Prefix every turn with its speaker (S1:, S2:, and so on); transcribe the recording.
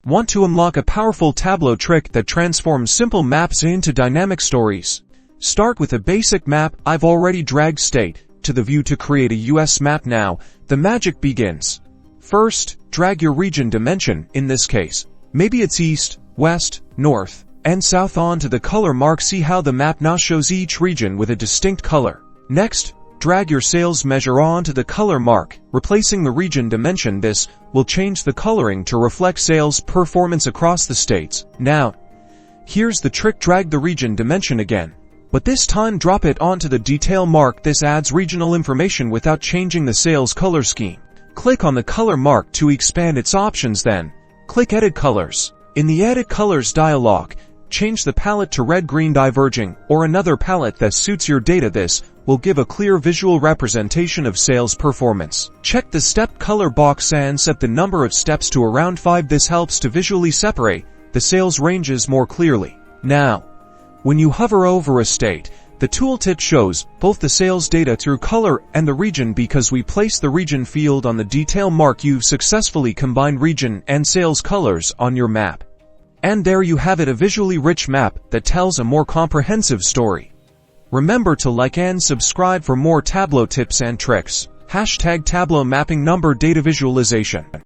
S1: Want to unlock a powerful Tableau trick that transforms simple maps into dynamic stories? Start with a basic map. I've already dragged state to the view to create a US map. Now, the magic begins. First, drag your region dimension, in this case. Maybe it's east, west, north, and south onto the color mark. See how the map now shows each region with a distinct color. Next, drag your sales measure onto the color mark, replacing the region dimension. This will change the coloring to reflect sales performance across the states. Now, here's the trick. Drag the region dimension again, but this time drop it onto the detail mark. This adds regional information without changing the sales color scheme. Click on the color mark to expand its options, then click Edit Colors. In the Edit Colors dialog, change the palette to red, green, diverging, or another palette that suits your data. This will give a clear visual representation of sales performance. Check the step color box and set the number of steps to around 5. This helps to visually separate the sales ranges more clearly. Now, when you hover over a state, the tooltip shows both the sales data through color and the region. Because we place the region field on the detail mark, you've successfully combined region and sales colors on your map. And there you have it, a visually rich map that tells a more comprehensive story. Remember to like and subscribe for more Tableau tips and tricks. #Tableau Mapping Number Data Visualization.